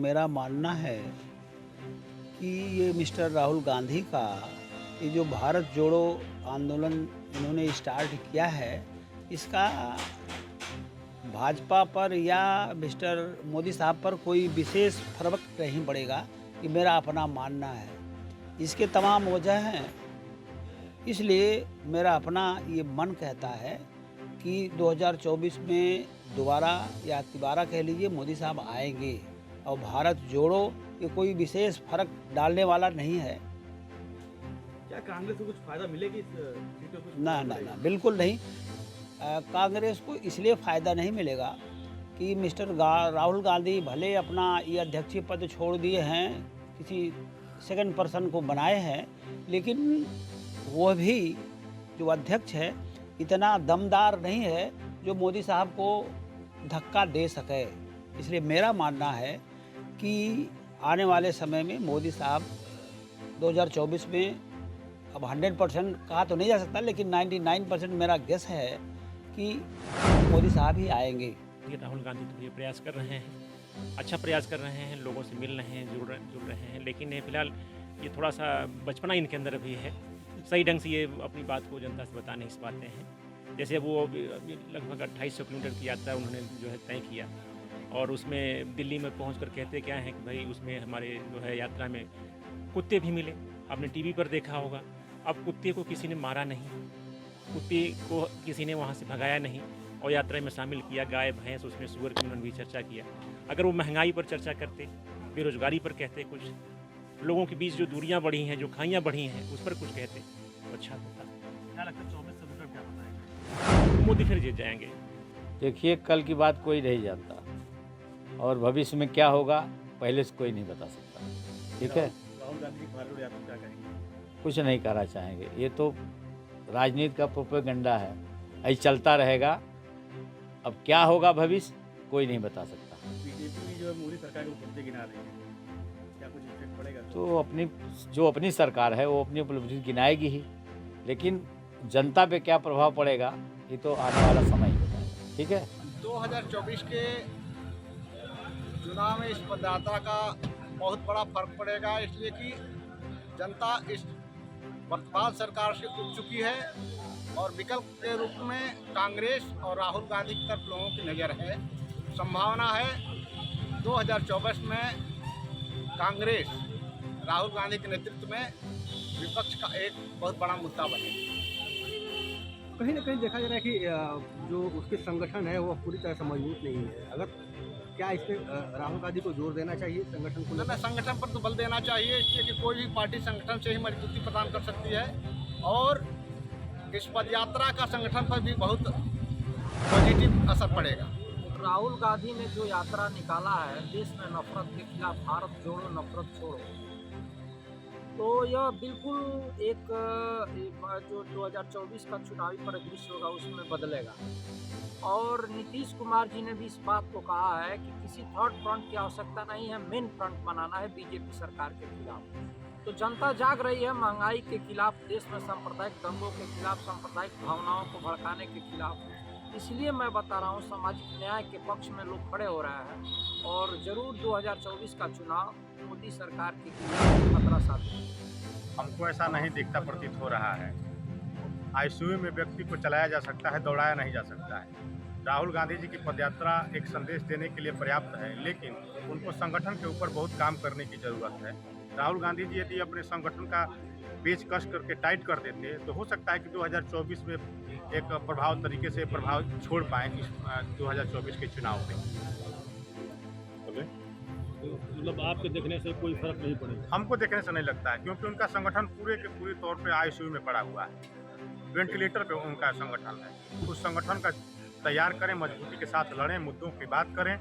मेरा मानना है कि ये मिस्टर राहुल गांधी का ये जो भारत जोड़ो आंदोलन इन्होंने स्टार्ट किया है, इसका भाजपा पर या मिस्टर मोदी साहब पर कोई विशेष फर्क नहीं पड़ेगा, ये मेरा अपना मानना है। इसके तमाम वजह हैं, इसलिए मेरा अपना ये मन कहता है कि 2024 में दोबारा या तिबारा कह लीजिए मोदी साहब आएंगे और भारत जोड़ो ये कोई विशेष फर्क डालने वाला नहीं है। क्या कांग्रेस को कुछ फायदा मिलेगी इस सीटों को? ना, बिल्कुल नहीं। कांग्रेस को इसलिए फ़ायदा नहीं मिलेगा कि मिस्टर राहुल गांधी भले अपना ये अध्यक्षीय पद छोड़ दिए हैं, किसी सेकंड पर्सन को बनाए हैं, लेकिन वो भी जो अध्यक्ष है इतना दमदार नहीं है जो मोदी साहब को धक्का दे सके। इसलिए मेरा मानना है कि आने वाले समय में मोदी साहब 2024 में अब 100% कहा तो नहीं जा सकता, लेकिन 99% मेरा गेस है कि मोदी साहब ही आएंगे। ये राहुल गांधी तो ये प्रयास कर रहे हैं, अच्छा प्रयास कर रहे हैं, लोगों से मिल रहे हैं, जुड़ रहे हैं, लेकिन ये फिलहाल ये थोड़ा सा बचपना इनके अंदर अभी है। सही ढंग से ये अपनी बात को जनता से बता नहीं पाते हैं। जैसे वो लगभग 2800 किलोमीटर की यात्रा उन्होंने जो है तय किया और उसमें दिल्ली में पहुंचकर कहते क्या हैं कि भाई उसमें हमारे जो है यात्रा में कुत्ते भी मिले। आपने टीवी पर देखा होगा। अब कुत्ते को किसी ने मारा नहीं, कुत्ते को किसी ने वहाँ से भगाया नहीं और यात्रा में शामिल किया। गाय भैंस उसमें सुअर की उन्होंने भी चर्चा किया। अगर वो महंगाई पर चर्चा करते, बेरोजगारी पर कहते, कुछ लोगों के बीच जो दूरियां बढ़ी हैं, जो खाइयाँ बढ़ी हैं, उस पर कुछ कहते तो अच्छा होता। क्या लगता है 24 से रिजल्ट क्या बताएगा? मोदी फिर जीत जाएंगे। देखिए, कल की बात कोई नहीं जानता और भविष्य में क्या होगा पहले से कोई नहीं बता सकता। ठीक है, राहुल गांधी की भारत जोड़ो यात्रा क्या कहेंगे? कुछ नहीं कहना चाहेंगे। ये तो राजनीति का प्रोपेगेंडा है, ऐसे चलता रहेगा। अब क्या होगा भविष्य कोई नहीं बता सकता। बीजेपी भी जो है मोदी सरकार को मुद्दे गिना रही है, क्या कुछ इफेक्ट पड़ेगा? तो अपनी सरकार है वो अपनी उपलब्धि गिनाएगी ही, लेकिन जनता पे क्या प्रभाव पड़ेगा ये तो आने वाला समय ही बताएगा। ठीक है, 2024 के चुनाव में इस पदयात्रा का बहुत बड़ा फर्क पड़ेगा, इसलिए कि जनता इस वर्तमान सरकार से उब चुकी है और विकल्प के रूप में कांग्रेस और राहुल गांधी की तरफ लोगों की नज़र है। संभावना है 2024 में कांग्रेस राहुल गांधी के नेतृत्व में विपक्ष का एक बहुत बड़ा मुद्दा बनेगी। कहीं ना कहीं देखा जा रहा है कि जो उसके संगठन है वो पूरी तरह से मजबूत नहीं है। अगर क्या इस पर राहुल गांधी को जोर देना चाहिए संगठन को? ना, संगठन पर तो बल देना चाहिए, इसलिए कि कोई भी पार्टी संगठन से ही मजबूती प्रदान कर सकती है और इस पदयात्रा का संगठन पर भी बहुत पॉजिटिव असर पड़ेगा। राहुल गांधी ने जो यात्रा निकाला है देश में नफरत के खिलाफ, भारत जोड़ो नफरत छोड़ो, तो यह बिल्कुल एक जो 2024 का चुनावी परिदृश्य होगा उसमें बदलेगा। और नीतीश कुमार जी ने भी इस बात को कहा है कि किसी थर्ड फ्रंट की आवश्यकता नहीं है, मेन फ्रंट बनाना है बीजेपी सरकार के खिलाफ। तो जनता जाग रही है महंगाई के खिलाफ, देश में सांप्रदायिक दंगों के खिलाफ, सांप्रदायिक भावनाओं को भड़काने के खिलाफ। इसलिए मैं बता रहा हूँ सामाजिक न्याय के पक्ष में लोग खड़े हो रहे हैं और जरूर 2024 का चुनाव मोदी सरकार के खिलाफ खतरा साबित। हमको ऐसा नहीं दिखता प्रतीत हो रहा है। आईसीयू में व्यक्ति को चलाया जा सकता है, दौड़ाया नहीं जा सकता है। राहुल गांधी जी की पदयात्रा एक संदेश देने के लिए पर्याप्त है, लेकिन उनको संगठन के ऊपर बहुत काम करने की ज़रूरत है। राहुल गांधी जी यदि अपने संगठन का पेच कस करके टाइट कर देते तो हो सकता है कि 2024 में एक प्रभाव तरीके से प्रभाव छोड़ पाएँ इस 2024 के चुनाव में। मतलब आपके देखने से कोई फर्क नहीं पड़ेगा? हमको देखने से नहीं लगता है, क्योंकि उनका संगठन पूरे के पूरे तौर पे आईसीयू में पड़ा हुआ है, वेंटिलेटर पे उनका संगठन है। उस संगठन का तैयार करें, मजबूती के साथ लड़ें, मुद्दों की बात करें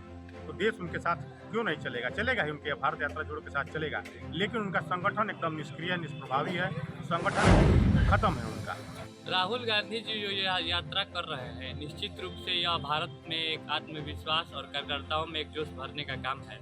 तो देश उनके साथ क्यों नहीं चलेगा? चलेगा ही, उनके भारत यात्रा जोड़ो के साथ चलेगा, लेकिन उनका संगठन एकदम निष्क्रिय, निष्प्रभावी है, संगठन खत्म है उनका। राहुल गांधी जी जो यह यात्रा कर रहे हैं, निश्चित रूप से यह भारत में एक आत्मविश्वास और कार्यकर्ताओं में एक जोश भरने का काम है।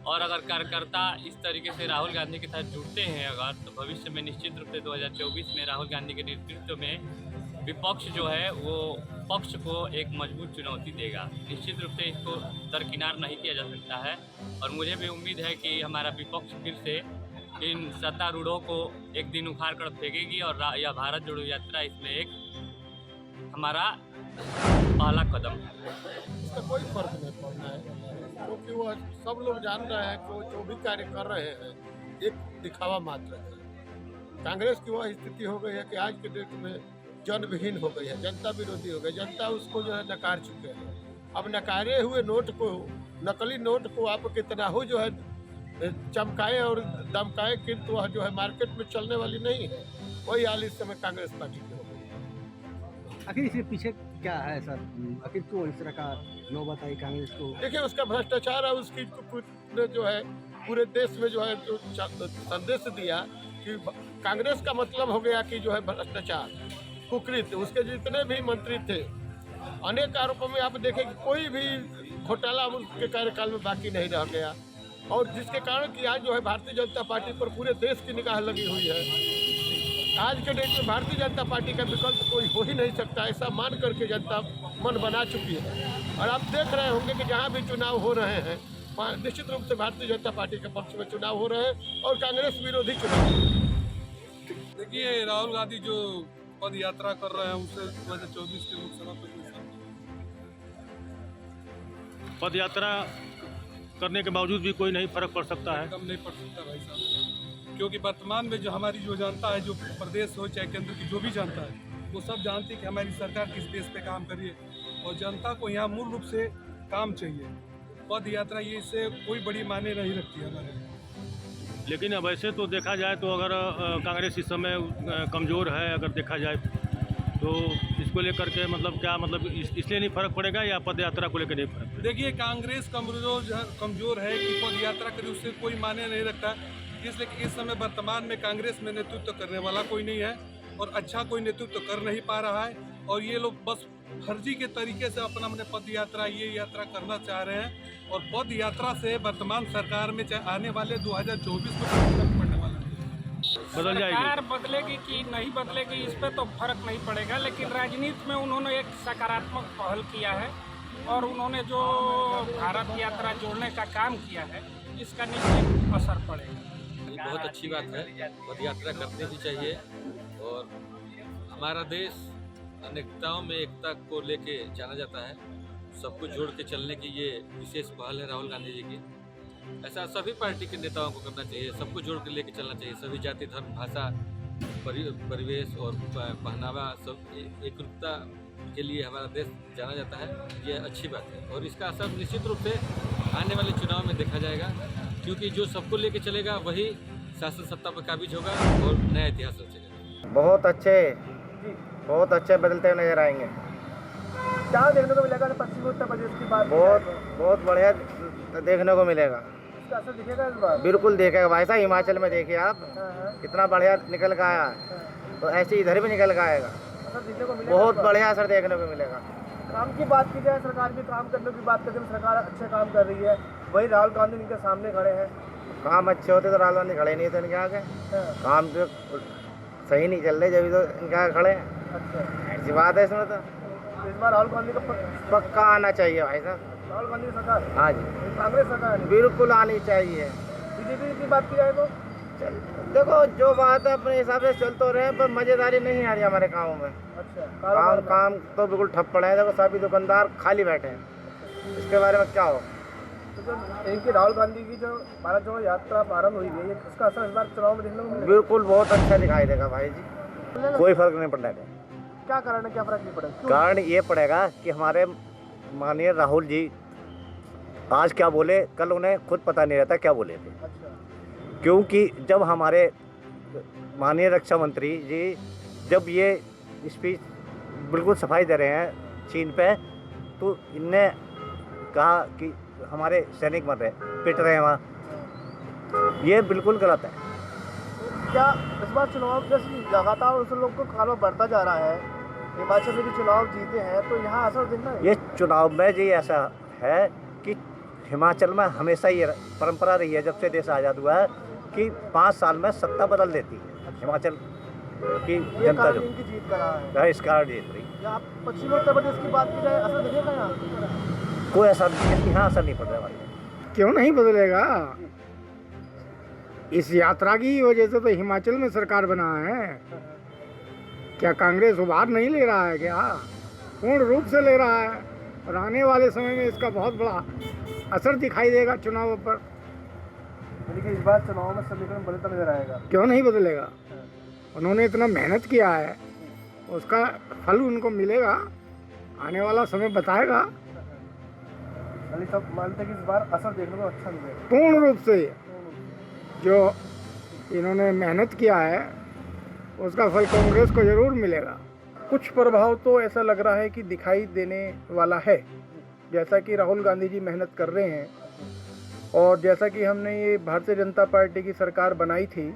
और अगर कार्यकर्ता इस तरीके से राहुल गांधी के साथ जुड़ते हैं अगर, तो भविष्य में निश्चित रूप से 2024 में राहुल गांधी के नेतृत्व में विपक्ष जो है वो पक्ष को एक मजबूत चुनौती देगा। निश्चित रूप से इसको दरकिनार नहीं किया जा सकता है और मुझे भी उम्मीद है कि हमारा विपक्ष फिर से इन सत्तारूढ़ों को एक दिन उखाड़ कर फेंकेगी और यह भारत जोड़ो यात्रा इसमें एक हमारा पहला कदम है। इसका कोई फर्क नहीं पड़ना है, क्योंकि वह सब लोग जान रहे हैं कि वो जो भी कार्य कर रहे हैं एक दिखावा मात्र है। कांग्रेस की वह स्थिति हो गई है कि आज के डेट में जनविहीन हो गई है, जनता विरोधी हो गई, जनता उसको जो है नकार चुके हैं। अब नकारे हुए नोट को, नकली नोट को आप कितना हो जो है चमकाए और दमकाए, किंतु वह जो है मार्केट में चलने वाली नहीं है। वही हाल इस समय कांग्रेस पार्टी की हो गई है। आखिर इसके पीछे क्या है सर? आखिर क्यों इस तरह का नौबत आई कांग्रेस को? देखिए, उसका भ्रष्टाचार है, उसकी ने जो है पूरे देश में जो है जो संदेश दिया कि कांग्रेस का मतलब हो गया कि जो है भ्रष्टाचार, कुकृत्य। उसके जितने भी मंत्री थे अनेक आरोपों में आप देखें कि कोई भी घोटाला उसके कार्यकाल में बाकी नहीं रह गया, और जिसके कारण कि आज जो है भारतीय जनता पार्टी पर पूरे देश की निगाह लगी हुई है। आज के डेट में भारतीय जनता पार्टी का विकल्प कोई हो ही नहीं सकता, ऐसा मान करके जनता मन बना चुकी है। और आप देख रहे होंगे कि जहाँ भी चुनाव हो रहे हैं निश्चित रूप से भारतीय जनता पार्टी के पक्ष में चुनाव हो रहे हैं और कांग्रेस विरोधी चुनाव। देखिए, राहुल गांधी जो पद यात्रा कर रहे हैं उससे 2024 के लोकसभा पर पद यात्रा करने के बावजूद भी कोई नहीं फर्क पड़ सकता है। कम नहीं पड़ सकता भाई साहब, क्योंकि वर्तमान में जो हमारी जो जनता है, जो प्रदेश हो चाहे केंद्र की जो भी जनता है, वो सब जानती है कि हमारी सरकार किस बेस पे काम करिए, और जनता को यहाँ मूल रूप से काम चाहिए। पद यात्रा ये इससे कोई बड़ी मायने नहीं रखती है हमारे लिए। लेकिन अब ऐसे तो देखा जाए तो अगर कांग्रेस इस समय कमज़ोर है, अगर देखा जाए तो इसको लेकर के मतलब क्या मतलब इसलिए नहीं फर्क पड़ेगा या पद यात्रा को लेकर नहीं फर्क पड़ेगा? देखिए, कांग्रेस कमजोर है कि पद यात्रा करे उससे कोई मायने नहीं रखता, इसलिए कि इस समय वर्तमान में कांग्रेस में नेतृत्व करने वाला कोई नहीं है और अच्छा कोई नेतृत्व कर नहीं पा रहा है, और ये लोग बस फर्जी के तरीके से अपना पद यात्रा ये यात्रा करना चाह रहे हैं। और पद यात्रा से वर्तमान सरकार में चाहे आने वाले 2024 में फर्क पड़ने वाला है। बदल जाएगी। सरकार बदलेगी कि नहीं बदलेगी इस पर तो फर्क नहीं पड़ेगा, लेकिन राजनीति में उन्होंने एक सकारात्मक पहल किया है और उन्होंने जो भारत यात्रा जोड़ने का काम किया है इसका निश्चित असर पड़ेगा। ये बहुत अच्छी बात है, पद यात्रा करनी भी चाहिए। और हमारा देश अनेकताओं में एकता को लेके जाना जाता है, सबको जोड़ के चलने की ये विशेष पहल है राहुल गांधी जी की। ऐसा सभी पार्टी के नेताओं को करना चाहिए, सबको जोड़ के लेके चलना चाहिए। सभी जाति, धर्म, भाषा, परिवेश और पहनावा सब एकरूपता के लिए हमारा देश जाना जाता है। ये अच्छी बात है और इसका असर निश्चित रूप से आने वाले चुनाव में देखा जाएगा, क्योंकि जो सबको लेके चलेगा वही शासन सत्ता पर काबिज होगा और नया इतिहास रचेगा। बहुत अच्छे बदलते हुए नजर आएंगे। क्या देखने को मिलेगा पश्चिमी उत्तर प्रदेश की बात? बहुत बढ़िया देखने को मिलेगा। इसका असर दिखेगा इस बार? बिल्कुल देखेगा भाई साहब। हिमाचल में देखिए आप कितना बढ़िया निकल का आया, तो ऐसे इधर भी निकल का आएगा। असर दिखने को मिलेगा, बहुत बढ़िया असर देखने को मिलेगा। काम की बात की जाए, सरकार के काम करने की बात करें, सरकार अच्छे काम कर रही है, वही राहुल गांधी इनके सामने खड़े हैं। काम अच्छे होते तो राहुल गांधी खड़े नहीं थे इनके आगे। काम तो सही नहीं चल रहे जब तो इनके आगे खड़े हैं। अच्छा, ऐसी बात है इसमें। तो इस बार राहुल गांधी का पक्का आना चाहिए भाई साहब। राहुल गांधी की सरकार? हाँ जी, कांग्रेस सरकार बिल्कुल आनी चाहिए। बीजेपी की बात की जाए तो देखो, जो बात है अपने हिसाब से चल तो रहे, पर मजेदारी नहीं आ रही हमारे गाँव में। अच्छा, काम तो बिल्कुल ठप पड़े हैं। देखो, सभी दुकानदार खाली बैठे हैं। इसके बारे में क्या हो? तो जो इनकी राहुल गांधी की जो भारत जोड़ो यात्रा प्रारंभ हुई है, उसका असर इस बार चुनाव में देखने को मिलेगा? बिल्कुल बहुत अच्छा दिखाई देगा भाई जी। कोई फर्क नहीं पड़ेगा। क्या कारण है, क्या फर्क नहीं पड़ेगा? कारण ये पड़ेगा कि हमारे माननीय राहुल जी आज क्या बोले, कल उन्हें खुद पता नहीं रहता क्या बोले थे। अच्छा, क्योंकि जब हमारे माननीय रक्षा मंत्री जी जब ये स्पीच बिल्कुल सफाई दे रहे हैं चीन पे, तो इनने कहा कि हमारे सैनिक मर रहे, पिट रहे हैं वहाँ। ये बिल्कुल गलत है। क्या इस बार चुनाव जैसे लगातार उस लोग को कारोबार बढ़ता जा रहा है, हिमाचल में भी चुनाव जीते हैं, तो यहाँ असर दिखना है? ये चुनाव में जी ऐसा है कि हिमाचल में हमेशा ये परंपरा रही है, जब से देश आज़ाद हुआ है, कि 5 साल में सत्ता बदल देती है हिमाचल कि ये जनता कारण जो इनकी जीत का रहा है। इस कारण जीत रही, या आप पश्चिमी उत्तर प्रदेश की बात की जाए, असर दिखेगा यहाँ? कोई असर यहाँ असर नहीं पड़ रहा हमारे। क्यों नहीं बदलेगा? इस यात्रा की वजह से तो हिमाचल में सरकार बना है। क्या कांग्रेस उभार नहीं ले रहा है क्या? पूर्ण रूप से ले रहा है, और आने वाले समय में इसका बहुत बड़ा असर दिखाई देगा चुनावों पर। यानी कि इस बार चुनाव में समीकरण बदलता नजर आएगा। क्यों नहीं बदलेगा? उन्होंने इतना मेहनत किया है, उसका फल उनको मिलेगा, आने वाला समय बताएगा। यानी सब मानते हैं कि इस बार असर देखने को अच्छा मिलेगा। पूर्ण रूप से जो इन्होंने मेहनत किया है उसका फल कांग्रेस को जरूर मिलेगा। कुछ प्रभाव तो ऐसा लग रहा है कि दिखाई देने वाला है, जैसा कि राहुल गांधी जी मेहनत कर रहे हैं, और जैसा कि हमने ये भारतीय जनता पार्टी की सरकार बनाई थी,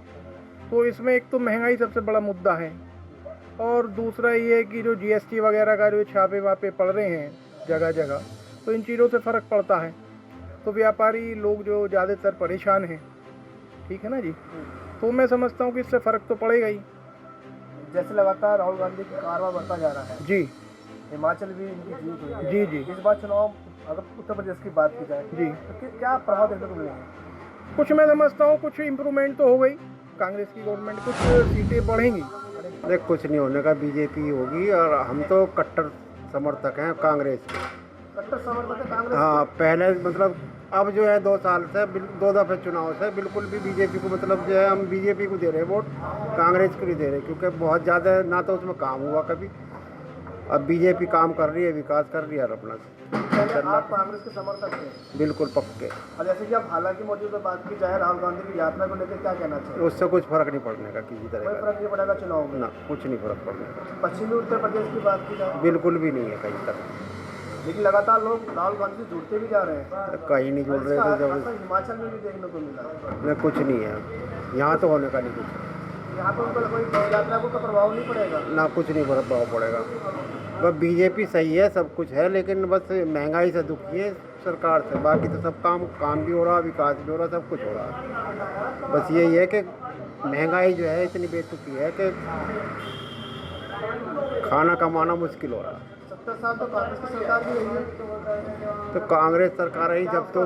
तो इसमें एक तो महंगाई सबसे बड़ा मुद्दा है, और दूसरा ये है कि जो जीएसटी वगैरह का जो छापे वापे पड़ रहे हैं जगह जगह, तो इन चीज़ों से फ़र्क पड़ता है। तो व्यापारी लोग जो ज़्यादातर परेशान हैं, ठीक है ना जी, तो मैं समझता हूँ कि इससे फ़र्क तो पड़ेगा ही। जैसे लगातार राहुल गांधी का कारवा बढ़ता जा रहा है जी हिमाचल भी इनकी जीत हुई है। जी जी इस बार चुनाव अगर उत्तर प्रदेश की बात की जाए जी, तो क्या प्रभाव देखने को मिलेगा? कुछ मैं समझता हूँ कुछ इम्प्रूवमेंट तो हो गई, कांग्रेस की गवर्नमेंट, कुछ सीटें बढ़ेंगी। देख, कुछ नहीं होने का, बीजेपी होगी, और हम तो कट्टर समर्थक हैं कांग्रेस के। कट्टर समर्थक है कांग्रेस। हाँ, पहले मतलब अब जो है 2 साल से 2 दफ़े चुनाव से बिल्कुल भी बीजेपी को, मतलब जो है हम बीजेपी को दे रहे हैं वोट, कांग्रेस को नहीं दे रहे, क्योंकि बहुत ज़्यादा ना तो उसमें काम हुआ कभी। अब बीजेपी काम कर रही है, विकास कर रही है, और अपना आप कांग्रेस के समर्थक हैं? बिल्कुल पक्के। और जैसे कि अब हालांकि मौजूदा बात की जाए राहुल गांधी की यात्रा को लेकर क्या कहना चाहिए? उससे कुछ फर्क नहीं पड़ने का किसी तरह कोई का, फर्क नहीं पड़ेगा चुनाव में? ना, कुछ नहीं फर्क पड़ने का। पश्चिमी उत्तर प्रदेश की बात की जाए बिल्कुल भी नहीं है कहीं तक, लेकिन लगातार लोग राहुल गांधी से जुड़ते भी जा रहे हैं। कहीं नहीं जुड़ रहे थे। जब हिमाचल में भी देखने को मिला। कुछ नहीं है यहाँ, तो होने का नहीं कुछ। यहाँ पर उनका कोई यात्रा को प्रभाव नहीं पड़ेगा? ना, कुछ नहीं प्रभाव पड़ेगा। बस बीजेपी सही है, सब कुछ है, लेकिन बस महंगाई से दुखी है सरकार से। बाकी तो सब काम भी हो रहा, विकास भी हो रहा, सब कुछ हो रहा है। बस यही है कि महंगाई जो है इतनी बेतुकी है कि खाना कमाना मुश्किल हो रहा है। 70 साल तो कांग्रेस की सरकार भी रही है। तो कांग्रेस सरकार रही जब तो,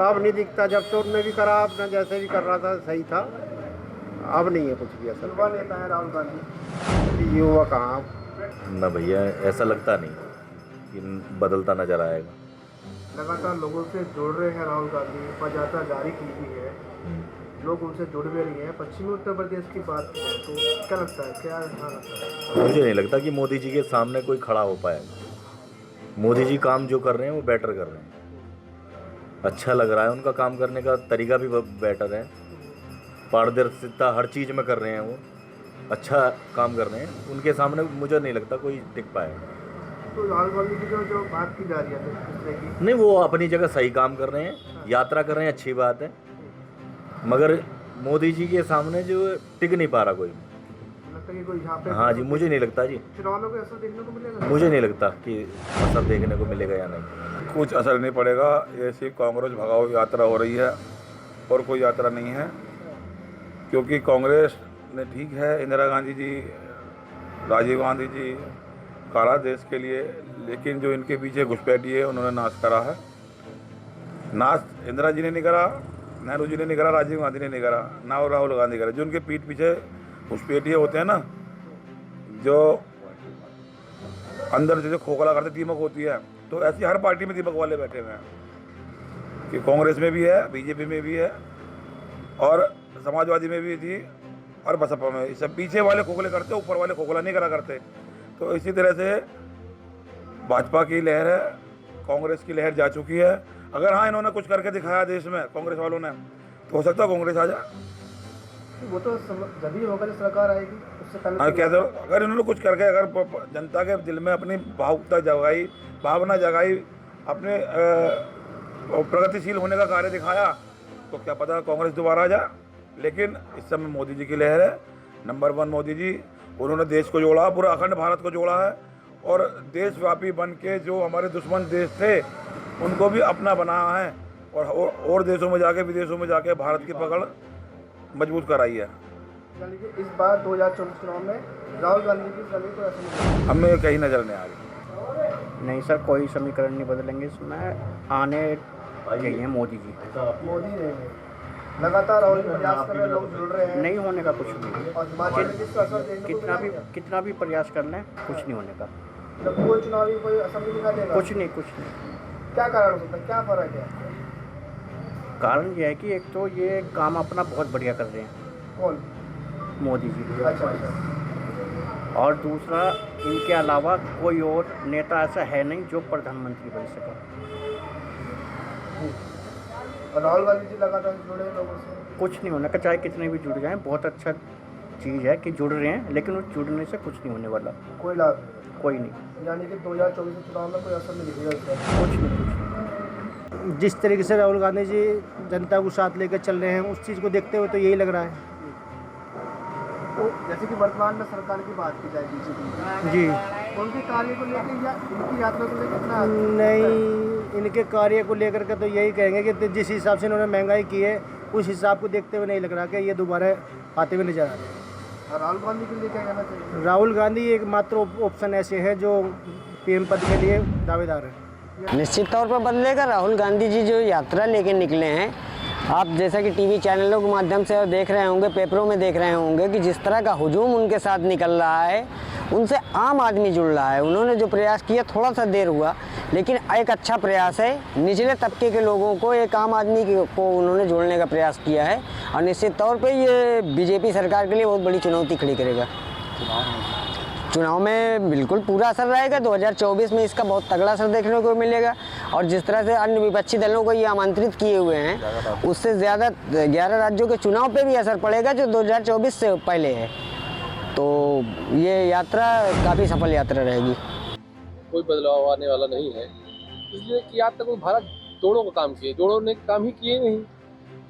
अब नहीं दिखता। जब तो उनने भी करा, अपना जैसे भी कर रहा था सही था, अब नहीं है कुछ भी असर। युवा नेता है राहुल गांधी। युवा कहाँ? ना भैया, ऐसा लगता नहीं कि बदलता नजर आएगा। लगातार लोगों से जुड़ रहे हैं राहुल गांधी, पदयात्रा जारी की हुई है, लोग उनसे जुड़ भी रही हैं। पश्चिमी उत्तर प्रदेश की बात करें तो क्या लगता है, क्या लगता है? मुझे नहीं लगता कि मोदी जी के सामने कोई खड़ा हो पाएगा। मोदी जी काम जो कर रहे हैं वो बेटर कर रहे हैं, अच्छा लग रहा है, उनका काम करने का तरीका भी बेटर है, पारदर्शिता हर चीज़ में कर रहे हैं, वो अच्छा काम कर रहे हैं। उनके सामने मुझे नहीं लगता कोई टिक पाएगा। तो राहुल गांधी की जो बात की जा रही है दूसरे की, नहीं, वो अपनी जगह सही काम कर रहे हैं, यात्रा कर रहे हैं, अच्छी बात है, मगर मोदी जी के सामने जो टिक नहीं पा रहा कोई। लगता है कि कोई यहाँ पे, हाँ जी, मुझे नहीं लगता जी, चुनाव में कोई असर देखने को मिलेगा? मुझे नहीं लगता कि असर देखने को मिलेगा या नहीं। कुछ असर नहीं पड़ेगा। ऐसी कांग्रेस भगाओ यात्रा हो रही है, और कोई यात्रा नहीं है, क्योंकि कांग्रेस ने, ठीक है, इंदिरा गांधी जी, राजीव गांधी जी करा देश के लिए, लेकिन जो इनके पीछे घुसपैठी है उन्होंने नाश करा है। नाश इंदिरा जी ने नहीं करा, नेहरू जी ने नहीं करा, राजीव गांधी ने नहीं करा, ना और राहुल गांधी करा। जो उनके पीठ पीछे घुसपैठिए होते हैं ना, जो अंदर से जो खोखला करते दीमक होती है, तो ऐसी हर पार्टी में दीमक वाले बैठे हुए हैं कि कांग्रेस में भी है, बीजेपी में भी है, और समाजवादी में भी थी, और बसपा में। सब पीछे वाले खोखले करते, ऊपर वाले खोखला नहीं करा करते। तो इसी तरह से भाजपा की लहर है, कांग्रेस की लहर जा चुकी है। अगर हाँ इन्होंने कुछ करके दिखाया देश में, कांग्रेस वालों ने, तो हो सकता है कांग्रेस आ जाए। वो तो जब ही होगा जब सरकार आएगी, उससे पहले। हाँ, क्या अगर इन्होंने कुछ करके, अगर जनता के दिल में अपनी भावुकता जगाई, भावना जगाई, अपने प्रगतिशील होने का कार्य दिखाया, तो क्या पता कांग्रेस दोबारा आ जाए। लेकिन इस समय मोदी जी की लहर है, नंबर 1 मोदी जी। उन्होंने देश को जोड़ा, पूरा अखंड भारत को जोड़ा है, और देशव्यापी बन के जो हमारे दुश्मन देश थे उनको भी अपना बनाया है, और देशों में जाके, विदेशों में जाके भारत की पकड़ मजबूत कराई है। यानी कि इस बार 2024 चुनाव में राहुल गांधी की जगह कोई असर नहीं हमें कहीं नजर नहीं आ रही। नहीं सर, कोई समीकरण नहीं बदलेंगे इसमें, आने चाहिए मोदी जी। मोदी रहेंगे, लगातार राहुल प्रयास कर रहे हैं, लोग जुड़ रहे हैं, नहीं होने का कुछ नहीं। और हिमाचल में इसका असर देखने को मिला क्या? कितना भी प्रयास कर लें कुछ नहीं होने का। मतलब कोई चुनावी कोई असर नहीं दिखा देगा? कुछ नहीं। क्या कारण हो सकता है, क्या फर्क है? कारण ये है कि एक तो ये काम अपना बहुत बढ़िया कर रहे हैं कौन? मोदी जी। अच्छा। और दूसरा, इनके अलावा कोई और नेता ऐसा है नहीं जो प्रधानमंत्री बन सका। और राहुल गांधी जी लगातार जुड़े हैं लोगों से? कुछ नहीं होने का, चाहे कितने भी जुड़ जाएं, बहुत अच्छा चीज़ है कि जुड़ रहे हैं, लेकिन उस जुड़ने से कुछ नहीं होने वाला। कोई लाभ नहीं? कोई नहीं। यानी कि 2024 के चुनाव में कोई असर नहीं दिखेगा इसका? कुछ नहीं। जिस तरीके से राहुल गांधी जी जनता को साथ लेकर चल रहे हैं, उस चीज़ को देखते हुए तो यही लग रहा है। तो जैसे कि वर्तमान में सरकार की बात की जाए बीजेपी जी, उनके कार्य को लेकर या इनकी यात्रा को लेकर कितना? नहीं, इनके कार्य को लेकर के तो यही कहेंगे कि जिस हिसाब से इन्होंने महंगाई की है, उस हिसाब को देखते हुए नहीं लग रहा कि ये दोबारा आते हुए नजर आ रहे हैं। और राहुल गांधी के लिए क्या कहना चाहिए? राहुल गांधी एकमात्र ऑप्शन ऐसे है जो पीएम पद के लिए दावेदार है। निश्चित तौर पर बदलेगा। राहुल गांधी जी जो यात्रा लेके निकले हैं, आप जैसा कि टीवी चैनलों के माध्यम से देख रहे होंगे, पेपरों में देख रहे होंगे कि जिस तरह का हुजूम उनके साथ निकल रहा है, उनसे आम आदमी जुड़ रहा है। उन्होंने जो प्रयास किया, थोड़ा सा देर हुआ, लेकिन एक अच्छा प्रयास है। निचले तबके के लोगों को, एक आम आदमी को उन्होंने जोड़ने का प्रयास किया है और निश्चित तौर पर ये बीजेपी सरकार के लिए बहुत बड़ी चुनौती खड़ी करेगा। चुनाव में बिल्कुल पूरा असर रहेगा। 2024 में इसका बहुत तगड़ा असर देखने को मिलेगा और जिस तरह से अन्य विपक्षी दलों को ये आमंत्रित किए हुए हैं, उससे ज़्यादा 11 राज्यों के चुनाव पे भी असर पड़ेगा जो 2024 से पहले है। तो ये यात्रा काफ़ी सफल यात्रा रहेगी। कोई बदलाव आने वाला नहीं है, इसलिए कि आज तक भारत जोड़ों का काम किए, जोड़ों ने काम ही किए नहीं,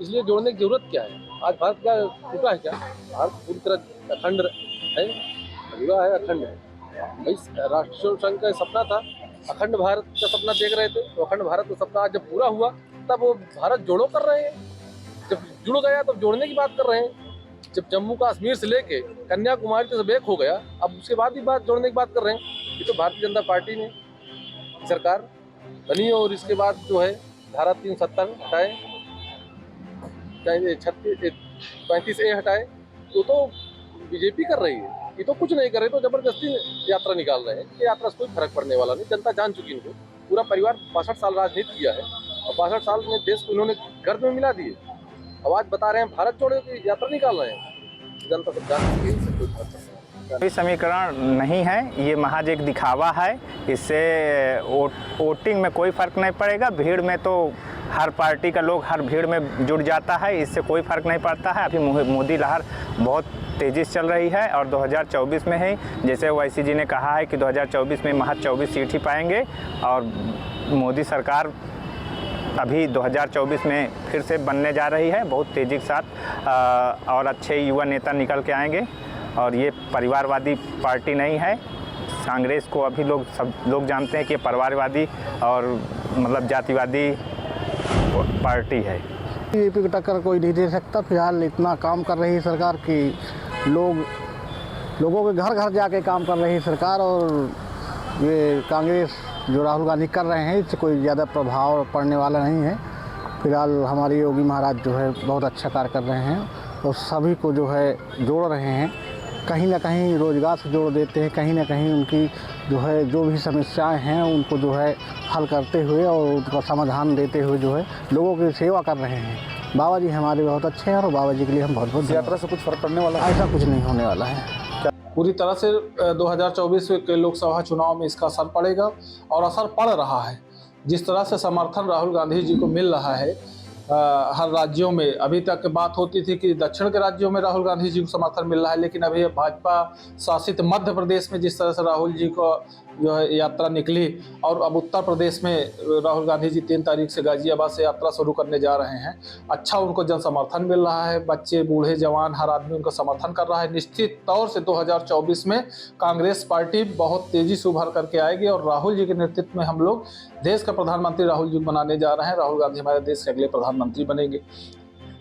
इसलिए जोड़ने की जरूरत क्या है? आज भारत क्या टूटा है क्या? भारत पूरी तरह अखंड है, पूरा है, अखंड है। भाई राष्ट्र संघ का सपना था, अखंड भारत का सपना देख रहे थे, तो अखंड भारत का सपना आज जब पूरा हुआ तब वो भारत जोड़ो कर रहे हैं। जब जुड़ गया तब जोड़ने की बात कर रहे हैं। जब जम्मू कश्मीर से लेके कन्याकुमारी तक सब एक हो गया, अब उसके बाद भी बात जोड़ने की बात कर रहे हैं। ये तो भारतीय जनता पार्टी ने सरकार बनी और इसके बाद जो है धारा 370 हटाए, 35A हटाए, तो बीजेपी कर रही है। ये तो कुछ नहीं कर रहे, तो जबरदस्ती यात्रा निकाल रहे हैं। ये यात्रा से कोई फर्क पड़ने वाला नहीं, जनता जान चुकी इनको। पूरा परिवार 62 साल राजनीति किया है और 62 साल में देश को इन्होंने गर्द में मिला दिए। अब आज बता रहे हैं भारत जोड़ो की यात्रा निकाल रहे हैं, जनता सब जान चुकी है, इससे कोई फर्क नहीं है। कोई समीकरण नहीं है, ये महज एक दिखावा है। इससे वोटिंग में कोई फ़र्क नहीं पड़ेगा। भीड़ में तो हर पार्टी का लोग हर भीड़ में जुड़ जाता है, इससे कोई फ़र्क नहीं पड़ता है। अभी मोदी लहर बहुत तेज़ी से चल रही है और 2024 में ही, जैसे ओवैसी जी ने कहा है कि 2024 में महज 24 सीट ही पाएंगे और मोदी सरकार अभी 2024 में फिर से बनने जा रही है बहुत तेज़ी के साथ और अच्छे युवा नेता निकल के आएंगे। और ये परिवारवादी पार्टी नहीं है। कांग्रेस को अभी सब लोग जानते हैं कि परिवारवादी और मतलब जातिवादी पार्टी है। बीजेपी की टक्कर कोई नहीं दे सकता। फिलहाल इतना काम कर रही है सरकार कि लोगों के घर घर जाके काम कर रही है सरकार, और ये कांग्रेस जो राहुल गांधी कर रहे हैं इससे कोई ज़्यादा प्रभाव पड़ने वाला नहीं है। फिलहाल हमारे योगी महाराज जो है बहुत अच्छा कार्य कर रहे हैं और सभी को जो है जोड़ रहे हैं। कहीं ना कहीं रोज़गार से जोड़ देते हैं, कहीं ना कहीं उनकी जो है जो भी समस्याएं हैं उनको जो है हल करते हुए और उनका समाधान देते हुए जो है लोगों की सेवा कर रहे हैं। बाबा जी हमारे बहुत अच्छे हैं और बाबा जी के लिए हम बहुत बहुत यात्रा से कुछ फर्क पड़ने वाला है? ऐसा कुछ नहीं होने वाला है। पूरी तरह से 2024 के लोकसभा चुनाव में इसका असर पड़ेगा और असर पड़ रहा है। जिस तरह से समर्थन राहुल गांधी जी को मिल रहा है हर राज्यों में, अभी तक बात होती थी कि दक्षिण के राज्यों में राहुल गांधी जी को समर्थन मिल रहा है, लेकिन अभी भाजपा शासित मध्य प्रदेश में जिस तरह से राहुल जी को जो है यात्रा निकली और अब उत्तर प्रदेश में राहुल गांधी जी 3 तारीख से गाजियाबाद से यात्रा शुरू करने जा रहे हैं। अच्छा उनको जन समर्थन मिल रहा है, बच्चे बूढ़े जवान हर आदमी उनका समर्थन कर रहा है। निश्चित तौर से 2024 में कांग्रेस पार्टी बहुत तेज़ी से उभर करके आएगी और राहुल जी के नेतृत्व में हम लोग देश का प्रधानमंत्री राहुल जी बनाने जा रहे हैं। राहुल गांधी हमारे देश के अगले प्रधानमंत्री बनेंगे।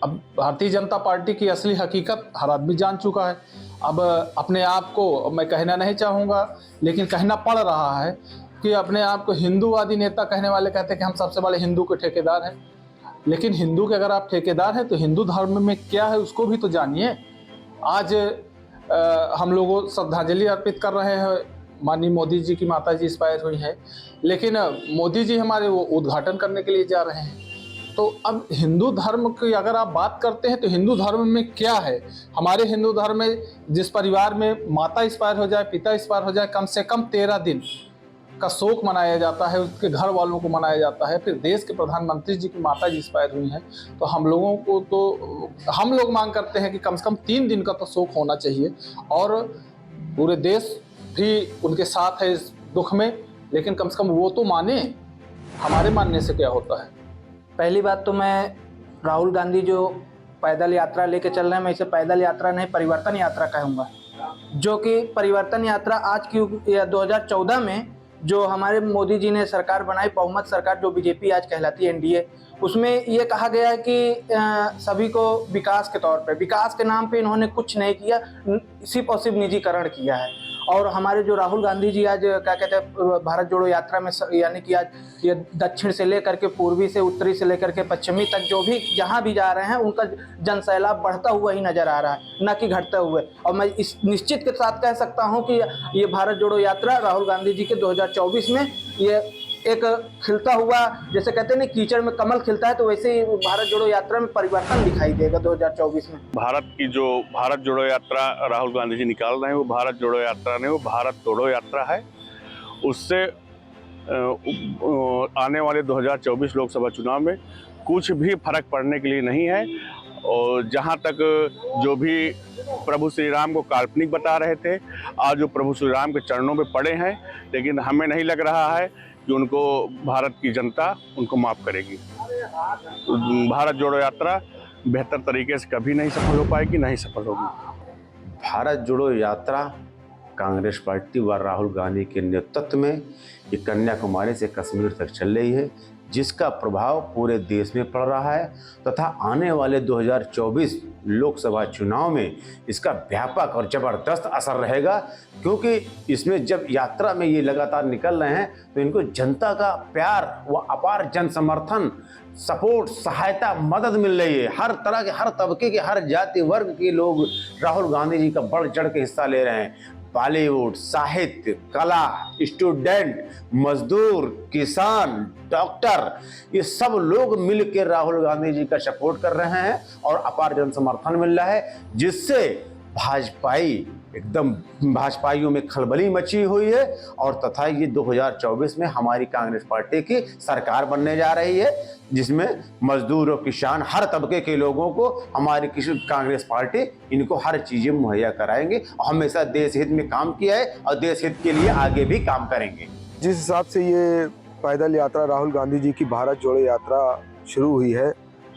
अब भारतीय जनता पार्टी की असली हकीकत हर आदमी जान चुका है। अब अपने आप को मैं कहना नहीं चाहूँगा, लेकिन कहना पड़ रहा है कि अपने आप को हिंदूवादी नेता कहने वाले कहते हैं कि हम सबसे बड़े हिंदू के ठेकेदार हैं। लेकिन हिंदू के अगर आप ठेकेदार हैं तो हिंदू धर्म में क्या है उसको भी तो जानिए। आज हम लोग श्रद्धांजलि अर्पित कर रहे हैं, माननीय मोदी जी की माता जी एक्सपायर हुई हैं, लेकिन मोदी जी हमारे वो उद्घाटन करने के लिए जा रहे हैं। तो अब हिंदू धर्म की अगर आप बात करते हैं तो हिंदू धर्म में क्या है? हमारे हिंदू धर्म में जिस परिवार में माता एक्सपायर हो जाए, पिता एक्सपायर हो जाए, कम से कम 13 दिन का शोक मनाया जाता है, उसके घर वालों को मनाया जाता है। फिर देश के प्रधानमंत्री जी की माता जी एक्सपायर हुई हैं, तो हम लोगों को तो हम लोग मांग करते हैं कि कम से कम 3 दिन का तो शोक होना चाहिए, और पूरे देश भी उनके साथ है इस दुख में, लेकिन कम से कम वो तो माने। हमारे मानने से क्या होता है? पहली बात तो मैं राहुल गांधी जो पैदल यात्रा लेके चल रहे हैं, मैं इसे पैदल यात्रा नहीं परिवर्तन यात्रा कहूँगा, जो कि परिवर्तन यात्रा आज की 2014 में जो हमारे मोदी जी ने सरकार बनाई, बहुमत सरकार जो बीजेपी आज कहलाती है एनडीए, उसमें ये कहा गया है कि सभी को विकास के तौर पे, विकास के नाम पे इन्होंने कुछ नहीं किया, सिर्फ और सिर्फ निजीकरण किया है। और हमारे जो राहुल गांधी जी आज क्या कहते हैं भारत जोड़ो यात्रा में, यानी कि आज ये दक्षिण से लेकर के पूर्वी से, उत्तरी से लेकर के पश्चिमी तक जो भी जहां भी जा रहे हैं उनका जनसैलाब बढ़ता हुआ ही नज़र आ रहा है, न कि घटते हुए। और मैं इस निश्चित के साथ कह सकता हूं कि ये भारत जोड़ो यात्रा राहुल गांधी जी के 2024 में ये एक खिलता हुआ, जैसे कहते हैं ना कीचड़ में कमल खिलता है, तो वैसे ही भारत जोड़ो यात्रा में परिवर्तन दिखाई देगा 2024 में। भारत की जो भारत जोड़ो यात्रा राहुल गांधी जी निकाल रहे हैं, वो भारत जोड़ो यात्रा नहीं, वो भारत तोड़ो यात्रा है। उससे आने वाले 2024 लोकसभा चुनाव में कुछ भी फर्क पड़ने के लिए नहीं है। और जहाँ तक जो भी प्रभु श्री राम को काल्पनिक बता रहे थे, आज जो प्रभु श्री राम के चरणों में पड़े हैं, लेकिन हमें नहीं लग रहा है कि उनको भारत की जनता उनको माफ़ करेगी। भारत जोड़ो यात्रा बेहतर तरीके से कभी नहीं सफल हो पाएगी, नहीं सफल होगी। भारत जोड़ो यात्रा कांग्रेस पार्टी व राहुल गांधी के नेतृत्व में ये कन्याकुमारी से कश्मीर तक चल रही है, जिसका प्रभाव पूरे देश में पड़ रहा है तथा आने वाले 2024 लोकसभा चुनाव में इसका व्यापक और ज़बरदस्त असर रहेगा। क्योंकि इसमें जब यात्रा में ये लगातार निकल रहे हैं तो इनको जनता का प्यार व अपार जन समर्थन, सपोर्ट, सहायता, मदद मिल रही है। हर तरह के, हर तबके के, हर जाति वर्ग के लोग राहुल गांधी जी का बढ़ चढ़ के हिस्सा ले रहे हैं। बॉलीवुड, साहित्य, कला, स्टूडेंट, मजदूर, किसान, डॉक्टर, ये सब लोग मिलकर राहुल गांधी जी का सपोर्ट कर रहे हैं और अपार जन समर्थन मिल रहा है, जिससे भाजपाइयों में खलबली मची हुई है। और तथा ये 2024 में हमारी कांग्रेस पार्टी की सरकार बनने जा रही है, जिसमें मजदूर और किसान, हर तबके के लोगों को हमारी कांग्रेस पार्टी इनको हर चीज़ें मुहैया कराएंगे। और हमेशा देश हित में काम किया है और देश हित के लिए आगे भी काम करेंगे। जिस हिसाब से ये पैदल यात्रा राहुल गांधी जी की भारत जोड़ो यात्रा शुरू हुई है,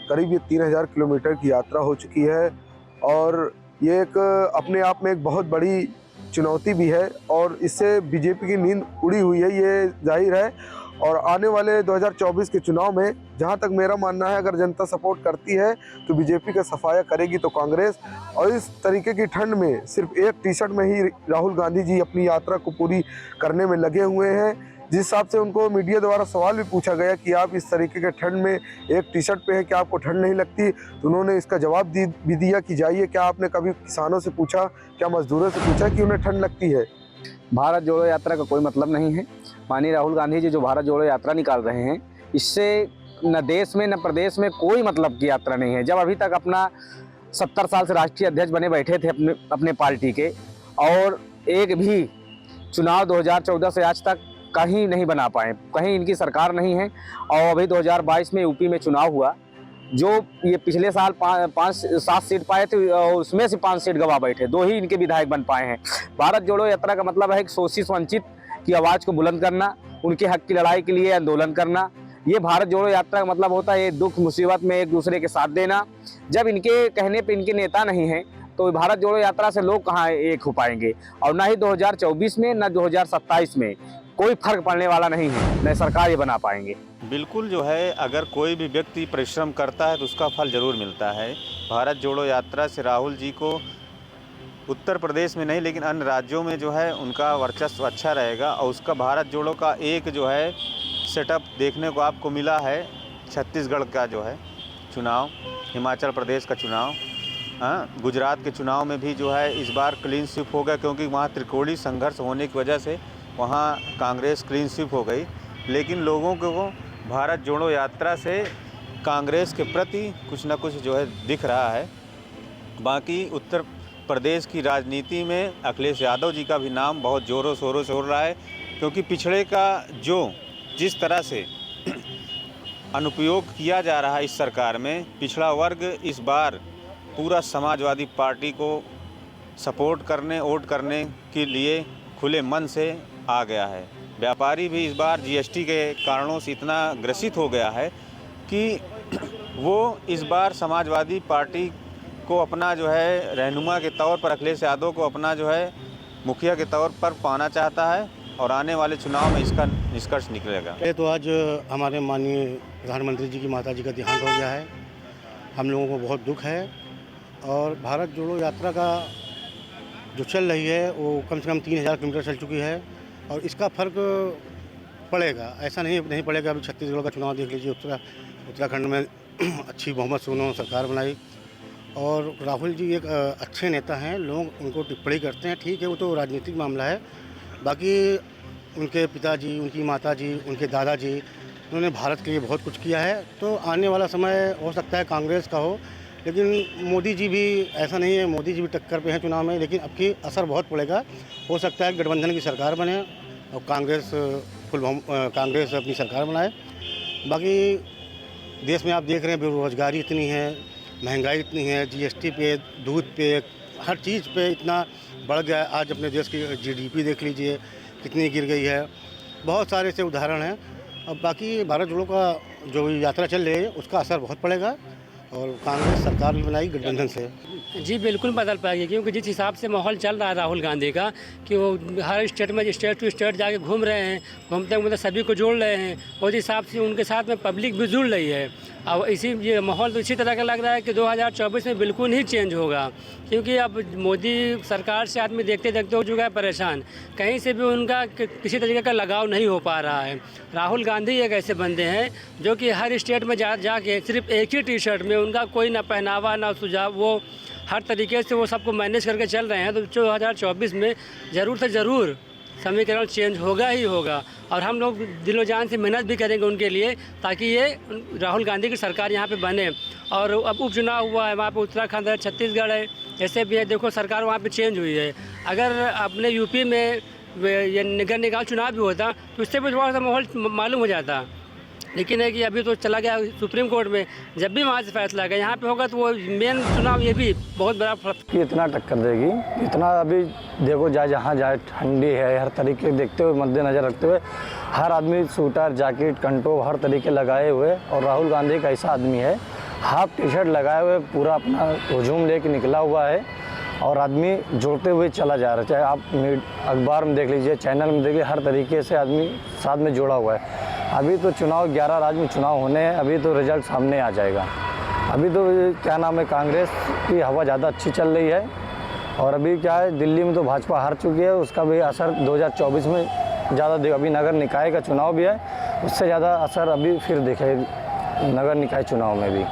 करीब ये 3000 किलोमीटर की यात्रा हो चुकी है, और ये एक अपने आप में एक बहुत बड़ी चुनौती भी है, और इससे बीजेपी की नींद उड़ी हुई है, ये जाहिर है। और आने वाले 2024 के चुनाव में जहां तक मेरा मानना है, अगर जनता सपोर्ट करती है तो बीजेपी का सफाया करेगी तो कांग्रेस। और इस तरीके की ठंड में सिर्फ एक टी शर्ट में ही राहुल गांधी जी अपनी यात्रा को पूरी करने में लगे हुए हैं। जिस हिसाब से उनको मीडिया द्वारा सवाल भी पूछा गया कि आप इस तरीके के ठंड में एक टी शर्ट पे हैं, क्या आपको ठंड नहीं लगती? तो उन्होंने इसका जवाब भी दिया कि जाइए, क्या आपने कभी किसानों से पूछा, क्या मजदूरों से पूछा कि उन्हें ठंड लगती है? भारत जोड़ो यात्रा का कोई मतलब नहीं है। माननीय राहुल गांधी जी जो भारत जोड़ो यात्रा निकाल रहे हैं, इससे न देश में न प्रदेश में कोई मतलब की यात्रा नहीं है। जब अभी तक अपना 70 साल से राष्ट्रीय अध्यक्ष बने बैठे थे अपने पार्टी के, और एक भी चुनाव 2014 से आज तक कहीं नहीं बना पाए, कहीं इनकी सरकार नहीं है। और अभी 2022 में यूपी में चुनाव हुआ, जो ये पिछले साल 5-7 सीट पाए थे, उसमें से 5 सीट गवा बैठे, 2 ही इनके विधायक बन पाए हैं। भारत जोड़ो यात्रा का मतलब है कि शोषित वंचित की आवाज़ को बुलंद करना, उनके हक की लड़ाई के लिए आंदोलन करना। ये भारत जोड़ो यात्रा का मतलब होता है दुख मुसीबत में एक दूसरे के साथ देना। जब इनके कहने पे इनके नेता नहीं हैं, तो भारत जोड़ो यात्रा से लोग कहाँ एक हो पाएंगे? और ना ही 2024 में, ना 2027 में कोई फर्क पड़ने वाला नहीं है, न सरकार ये बना पाएंगे। बिल्कुल जो है, अगर कोई भी व्यक्ति परिश्रम करता है तो उसका फल ज़रूर मिलता है। भारत जोड़ो यात्रा से राहुल जी को उत्तर प्रदेश में नहीं लेकिन अन्य राज्यों में जो है उनका वर्चस्व अच्छा रहेगा और उसका भारत जोड़ो का एक जो है सेटअप देखने को आपको मिला है। छत्तीसगढ़ का जो है चुनाव, हिमाचल प्रदेश का चुनाव, गुजरात के चुनाव में भी जो है इस बार क्लीन स्वीप हो गया, क्योंकि वहाँ त्रिकोणीय संघर्ष होने की वजह से वहाँ कांग्रेस क्लीन स्वीप हो गई। लेकिन लोगों को भारत जोड़ो यात्रा से कांग्रेस के प्रति कुछ न कुछ जो है दिख रहा है। बाकी उत्तर प्रदेश की राजनीति में अखिलेश यादव जी का भी नाम बहुत ज़ोरों शोरों से हो रहा है, क्योंकि पिछड़े का जिस तरह से अनुपयोग किया जा रहा है इस सरकार में, पिछड़ा वर्ग इस बार पूरा समाजवादी पार्टी को सपोर्ट करने, वोट करने के लिए खुले मन से आ गया है। व्यापारी भी इस बार जीएसटी के कारणों से इतना ग्रसित हो गया है कि वो इस बार समाजवादी पार्टी को अपना जो है रहनुमा के तौर पर, अखिलेश यादव को अपना जो है मुखिया के तौर पर पाना चाहता है और आने वाले चुनाव में इसका निष्कर्ष निकलेगा। ये तो आज हमारे माननीय प्रधानमंत्री जी की माता जी का देहांत हो गया है। हम लोगों को बहुत दुख है और भारत जोड़ो यात्रा का जो चल रही है वो कम से कम 3000 किलोमीटर चल चुकी है और इसका फ़र्क पड़ेगा, ऐसा नहीं पड़ेगा। अभी छत्तीसगढ़ का चुनाव देख लीजिए, उत्तराखंड में अच्छी बहुमत से उन्होंने सरकार बनाई और राहुल जी एक अच्छे नेता हैं, लोग उनको टिप्पणी करते हैं, ठीक है, वो तो राजनीतिक मामला है। बाकी उनके पिताजी, उनकी माताजी, उनके दादाजी, उन्होंने भारत के लिए बहुत कुछ किया है। तो आने वाला समय हो सकता है कांग्रेस का हो, लेकिन मोदी जी भी ऐसा नहीं है, मोदी जी भी टक्कर पे हैं चुनाव में, लेकिन अब की असर बहुत पड़ेगा। हो सकता है गठबंधन की सरकार बने और कांग्रेस अपनी सरकार बनाए। बाकी देश में आप देख रहे हैं बेरोजगारी इतनी है, महंगाई इतनी है, जीएसटी पे, दूध पे, हर चीज़ पे इतना बढ़ गया है। आज अपने देश की जीडीपी देख लीजिए कितनी गिर गई है, बहुत सारे से उदाहरण हैं। अब बाकी भारत जोड़ो का जो यात्रा चल रही है उसका असर बहुत पड़ेगा और कांग्रेस सरकार भी बनाई गठबंधन से। जी बिल्कुल बदल पाएगी, क्योंकि जिस हिसाब से माहौल चल रहा है राहुल गांधी का कि वो हर स्टेट में स्टेट टू स्टेट जाके घूम रहे हैं, घूमते घूमते सभी को जोड़ रहे हैं और जिस हिसाब से उनके साथ में पब्लिक भी जुड़ रही है। अब ये माहौल तो इसी तरह का लग रहा है कि 2024 में बिल्कुल ही चेंज होगा, क्योंकि अब मोदी सरकार से आदमी देखते देखते हो चुका है परेशान, कहीं से भी उनका किसी तरीके का लगाव नहीं हो पा रहा है। राहुल गांधी एक ऐसे बंदे हैं जो कि हर स्टेट में जाके सिर्फ एक ही टी शर्ट में, उनका कोई ना पहनावा ना सुझाव, वो हर तरीके से वो सबको मैनेज करके चल रहे हैं। तो 2024 में ज़रूर से ज़रूर समीकरण चेंज होगा ही होगा और हम लोग दिलो जान से मेहनत भी करेंगे उनके लिए, ताकि ये राहुल गांधी की सरकार यहाँ पे बने। और अब उपचुनाव हुआ है, वहाँ पे उत्तराखंड है, छत्तीसगढ़ है, ऐसे भी है, देखो सरकार वहाँ पे चेंज हुई है। अगर अपने यूपी में ये नगर निकाय चुनाव भी होता तो इससे भी थोड़ा सा माहौल मालूम हो जाता, लेकिन है कि अभी तो चला गया सुप्रीम कोर्ट में, जब भी वहाँ से फैसला आएगा यहाँ पे होगा तो वो मेन चुनाव ये भी बहुत बड़ा फर्क। इतना टक्कर देगी, इतना अभी देखो जहाँ जाए ठंडी है, हर तरीके देखते हुए मद्देनज़र रखते हुए हर आदमी स्वेटर जैकेट कंटो हर तरीके लगाए हुए, और राहुल गांधी एक ऐसा आदमी है हाफ टी शर्ट लगाए हुए पूरा अपना हुजूम लेके निकला हुआ है और आदमी जोड़ते हुए चला जा रहा है। चाहे आप अखबार में देख लीजिए, चैनल में देखिए, हर तरीके से आदमी साथ में जोड़ा हुआ है। अभी तो चुनाव 11 राज्य में चुनाव होने हैं, अभी तो रिजल्ट सामने आ जाएगा। अभी तो क्या नाम है, कांग्रेस की हवा ज़्यादा अच्छी चल रही है और अभी क्या है, दिल्ली में तो भाजपा हार चुकी है, उसका भी असर 2024 में ज़्यादा अभी नगर निकाय का चुनाव भी है, उससे ज़्यादा असर अभी फिर दिखे नगर निकाय चुनाव में भी।